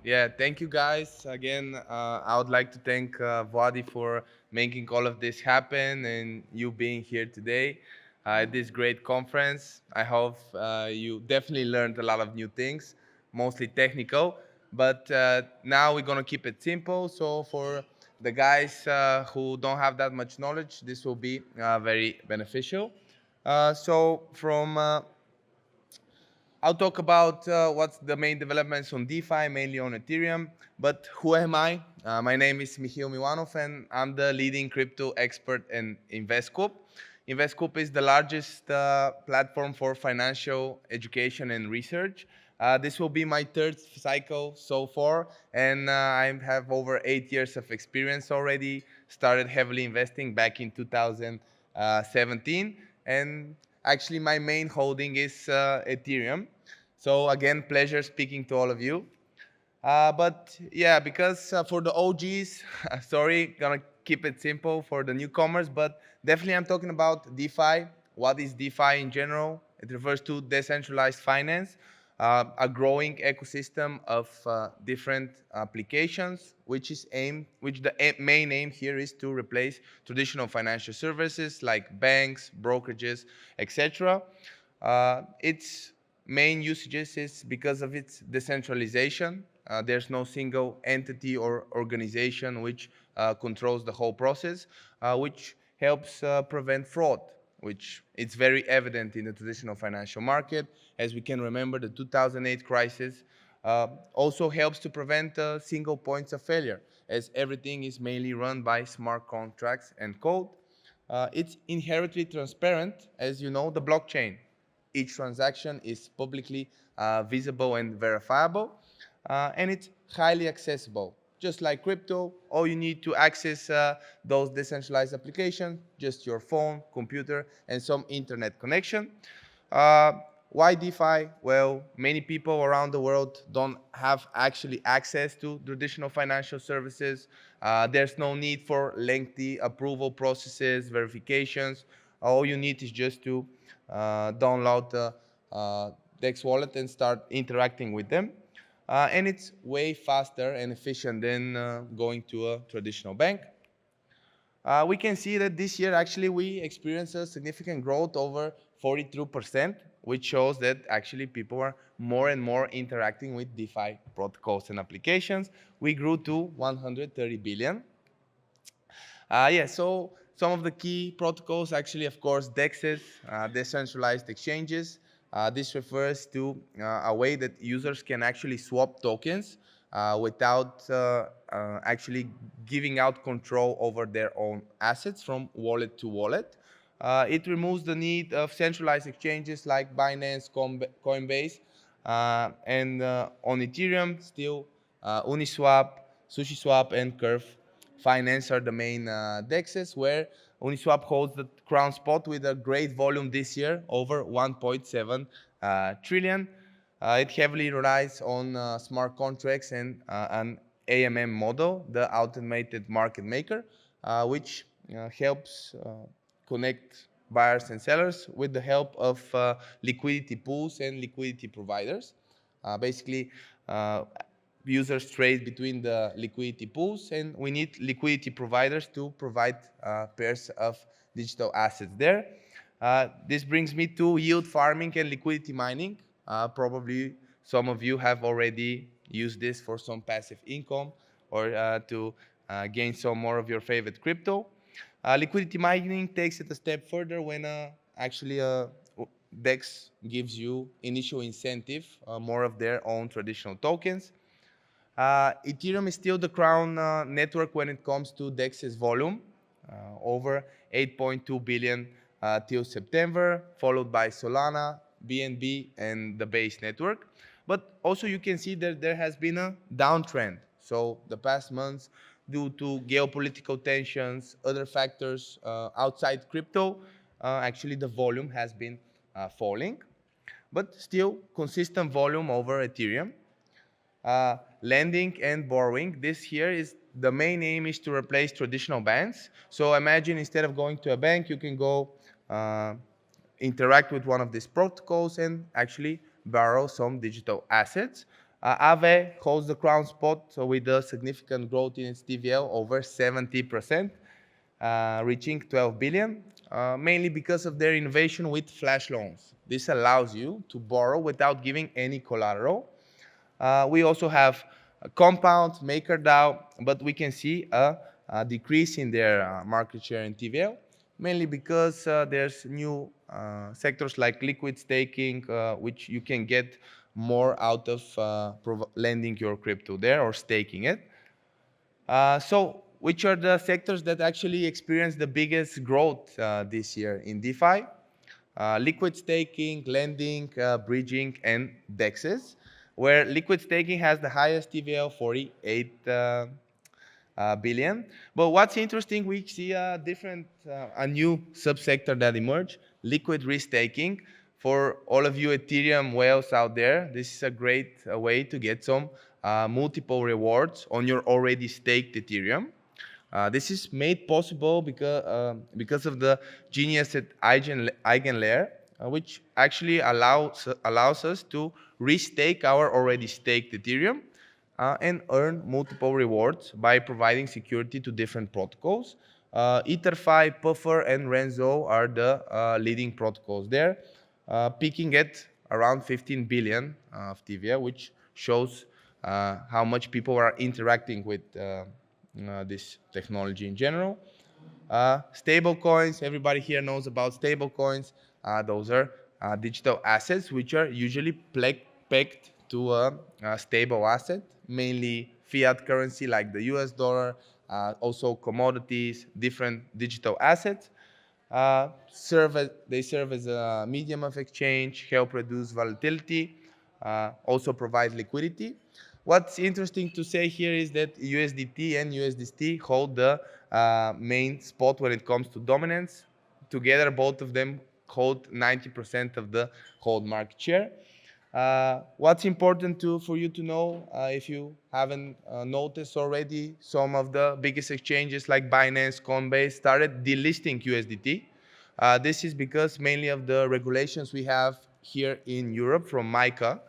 Yeah, thank you guys. Again, I would like to thank Vladi for making all of this happen and you being here today at this great conference. I hope you definitely learned a lot of new things, mostly technical. But now we're going to keep it simple. So for the guys who don't have that much knowledge, this will be very beneficial. So from I'll talk about what's the main developments on DeFi, mainly on Ethereum. But who am I? My name is Mihail Milanov, and I'm the leading crypto expert in Investclub. Investclub is the largest platform for financial education and research. This will be my third cycle so far, and I have over 8 years of experience already. Started heavily investing back in 2017, and actually my main holding is Ethereum. So again, pleasure speaking to all of you. But yeah, because for the OGs, sorry, gonna keep it simple for the newcomers, but definitely I'm talking about DeFi. What is DeFi in general? It refers to decentralized finance, a growing ecosystem of different applications, which the main aim here is to replace traditional financial services like banks, brokerages, etc. Its main usages is because of its decentralization. There's no single entity or organization which controls the whole process, which helps prevent fraud, which it's very evident in the traditional financial market. As we can remember, the 2008 crisis also helps to prevent single points of failure, as everything is mainly run by smart contracts and code. It's inherently transparent, as you know, the blockchain. Each transaction is publicly visible and verifiable, and it's highly accessible. Just like crypto, all you need to access those decentralized applications, just your phone, computer, and some internet connection. Uh, why DeFi? Well, many people around the world don't have actually access to traditional financial services. There's no need for lengthy approval processes, verifications. All you need is just to download the DEX wallet and start interacting with them. And it's way faster and efficient than going to a traditional bank. We can see that this year actually we experienced a significant growth over 42%, which shows that actually people are more and more interacting with DeFi protocols and applications. We grew to 130 billion. Yeah, so some of the key protocols actually, of course, DEXes, decentralized exchanges. This refers to a way that users can actually swap tokens without actually giving out control over their own assets from wallet to wallet. It removes the need of centralized exchanges like Binance, Coinbase, and on Ethereum, still Uniswap, SushiSwap, and Curve Finance are the main DEXs, where Uniswap holds the crown spot with a great volume this year, over 1.7 trillion. It heavily relies on smart contracts and an AMM model, the automated market maker, which helps connect buyers and sellers with the help of liquidity pools and liquidity providers. Basically, uh, users trade between the liquidity pools, and we need liquidity providers to provide pairs of digital assets there. This brings me to yield farming and liquidity mining. Probably some of you have already used this for some passive income or to gain some more of your favorite crypto. Liquidity mining takes it a step further when actually DEX gives you initial incentive, more of their own traditional tokens. Ethereum is still the crown network when it comes to DEX's volume, over 8.2 billion till September, followed by Solana, BNB, and the Base network. But also you can see that there has been a downtrend. So the past months, due to geopolitical tensions, other factors outside crypto, actually the volume has been falling, but still consistent volume over Ethereum. Lending and borrowing. This here is the main aim is to replace traditional banks. So imagine instead of going to a bank, you can go uh, interact with one of these protocols and actually borrow some digital assets. Aave holds the crown spot with a significant growth in its TVL over 70%, reaching 12 billion, mainly because of their innovation with flash loans. This allows you to borrow without giving any collateral. We also have Compound, MakerDAO, but we can see a decrease in their market share in TVL, mainly because there's new sectors like liquid staking, which you can get more out of lending your crypto there or staking it. So which are the sectors that actually experience the biggest growth this year in DeFi? Liquid staking, lending, bridging, and DEXes, where liquid staking has the highest TVL, 48 billion. But what's interesting, we see a new subsector that emerged, liquid restaking. For all of you Ethereum whales out there, this is a great way to get some multiple rewards on your already staked Ethereum. This is made possible because of the genius at eigenlayer, which actually allows us to restake our already staked Ethereum and earn multiple rewards by providing security to different protocols. EtherFi, Puffer, and Renzo are the leading protocols there, peaking at around 15 billion of TVL, which shows how much people are interacting with this technology in general. Stable coins, everybody here knows about stable coins. Those are digital assets which are usually pegged to a stable asset, mainly fiat currency like the US dollar, also commodities, different digital assets. They serve as a medium of exchange, help reduce volatility, also provide liquidity. What's interesting to say here is that USDT and USDT hold the main spot when it comes to dominance. Together, both of them hold 90% of the whole market share. What's important for you to know, if you haven't noticed already, some of the biggest exchanges like Binance, Coinbase started delisting USDT. This is because mainly of the regulations we have here in Europe from MiCA.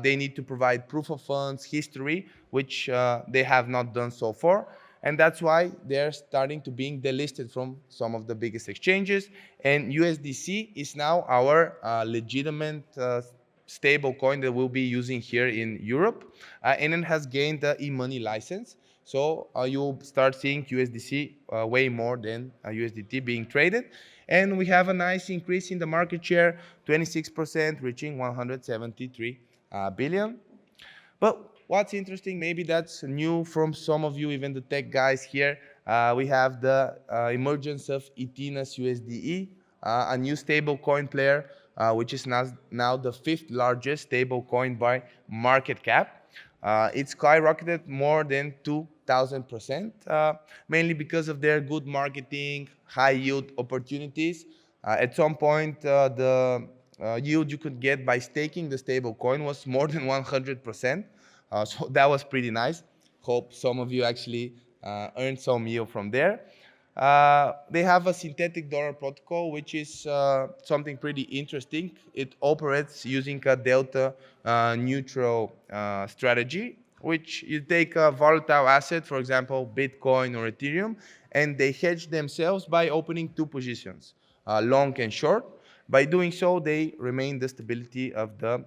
They need to provide proof of funds, history, which they have not done so far. And that's why they're starting to being delisted from some of the biggest exchanges. And USDC is now our legitimate stable coin that we'll be using here in Europe. And it has gained the e-money license. So you'll start seeing USDC way more than USDT being traded. And we have a nice increase in the market share, 26%, reaching 173 billion. But what's interesting, maybe that's new from some of you, even the tech guys here, we have the emergence of ETHSUSDE, a new stable coin player, which is now the 5th largest stable coin by market cap. It's skyrocketed more than 2,000%, mainly because of their good marketing, high yield opportunities. At some point, the yield you could get by staking the stable coin was more than 100%. So that was pretty nice. Hope some of you actually earned some yield from there. They have a synthetic dollar protocol, which is something pretty interesting. It operates using a delta neutral strategy, which you take a volatile asset, for example, Bitcoin or Ethereum, and they hedge themselves by opening 2 positions, long and short. By doing so, they remain the stability of the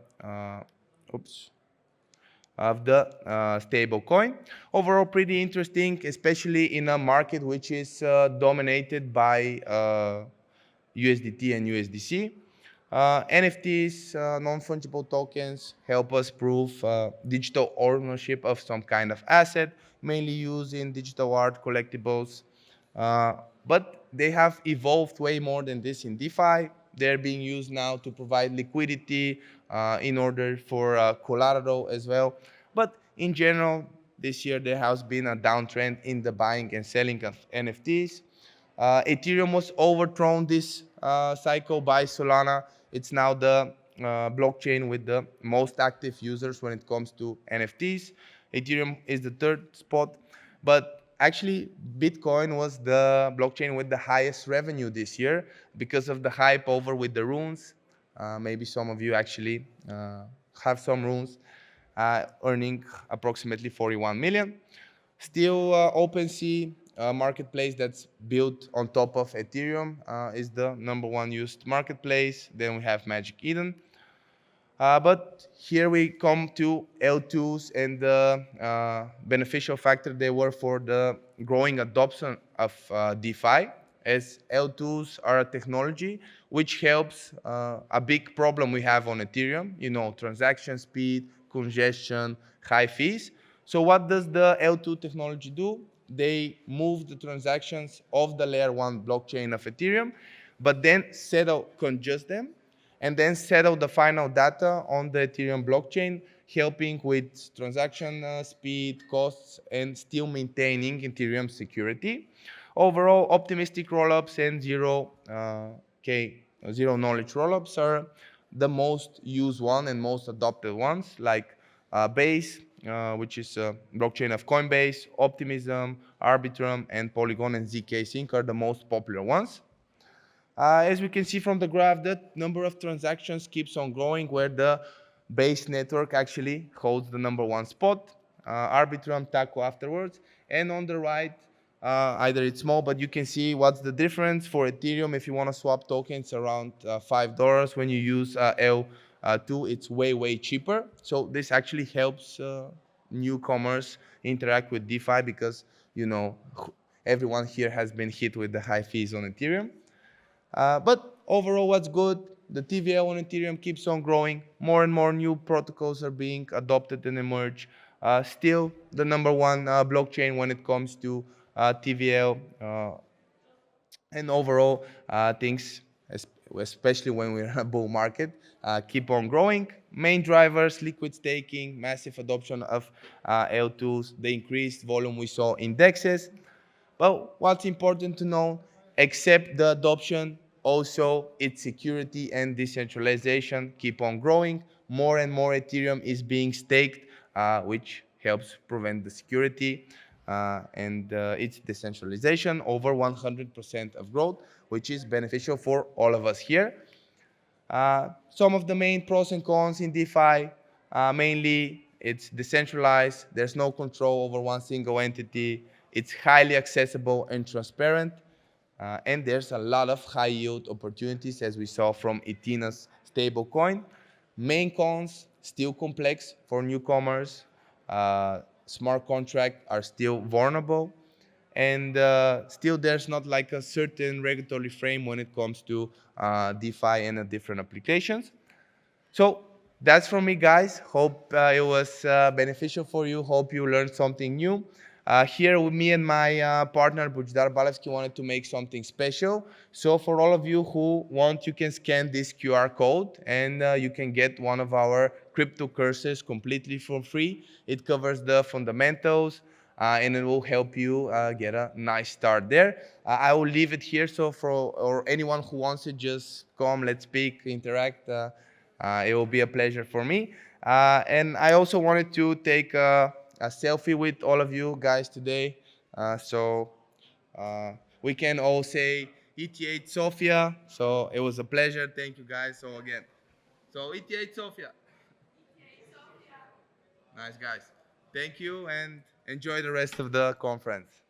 stable coin. Overall, pretty interesting, especially in a market which is dominated by USDT and USDC. NFTs, non-fungible tokens, help us prove digital ownership of some kind of asset, mainly used in digital art, collectibles. But they have evolved way more than this in DeFi. They're being used now to provide liquidity in order for collateral as well. But in general, this year there has been a downtrend in the buying and selling of NFTs. Ethereum was overthrown this cycle by Solana. It's now the blockchain with the most active users when it comes to NFTs. Ethereum is the 3rd spot, but actually Bitcoin was the blockchain with the highest revenue this year because of the hype over with the runes. Maybe some of you actually have some runes. earning approximately 41 million. Still, OpenSea marketplace that's built on top of Ethereum is the #1 used marketplace. Then we have Magic Eden. But here we come to L2s and the beneficial factor they were for the growing adoption of DeFi, as L2s are a technology which helps a big problem we have on Ethereum, transaction speed, congestion, high fees. So what does the L2 technology do? They move the transactions of the layer 1 blockchain of Ethereum, but then congest them, and then settle the final data on the Ethereum blockchain, helping with transaction speed, costs, and still maintaining Ethereum security. Overall, optimistic rollups and zero knowledge rollups are the most used one and most adopted ones, like Base, which is a blockchain of Coinbase, Optimism, Arbitrum, and Polygon and ZK Sync are the most popular ones. As we can see from the graph, the number of transactions keeps on growing, where the Base network actually holds the #1 spot. Arbitrum, Taco afterwards. And on the right, either it's small, but you can see what's the difference for Ethereum. If you want to swap tokens, around $5. When you use L2, it's way cheaper. So this actually helps newcomers interact with DeFi, because everyone here has been hit with the high fees on Ethereum. But overall, what's good? The TVL on Ethereum keeps on growing. More and more new protocols are being adopted and emerge. Still the #1 blockchain when it comes to TVL. And overall, things, especially when we're in a bull market, keep on growing. Main drivers: liquid staking, massive adoption of L2s, the increased volume we saw in DEXes. But what's important to know, except the adoption, also its security and decentralization keep on growing. More and more Ethereum is being staked, which helps prevent the security and its decentralization. Over 100% of growth, which is beneficial for all of us here. Some of the main pros and cons in DeFi: mainly it's decentralized, there's no control over one single entity, it's highly accessible and transparent, and there's a lot of high yield opportunities, as we saw from Ethina's stablecoin. Main cons: still complex for newcomers, smart contracts are still vulnerable, and still there's not like a certain regulatory frame when it comes to DeFi and different applications. So that's from me, guys. Hope it was beneficial for you. Hope you learned something new. Here with me and my partner Bujdar Balevsky wanted to make something special. So for all of you who want, you can scan this QR code and you can get one of our crypto courses completely for free. It covers the fundamentals and it will help you get a nice start there. I will leave it here, so for anyone who wants it, just come, let's speak, interact. It will be a pleasure for me. And I also wanted to take a selfie with all of you guys today. So we can all say ETHSofia. So it was a pleasure. Thank you, guys. So again, so ETHSofia. Nice, guys. Thank you and enjoy the rest of the conference.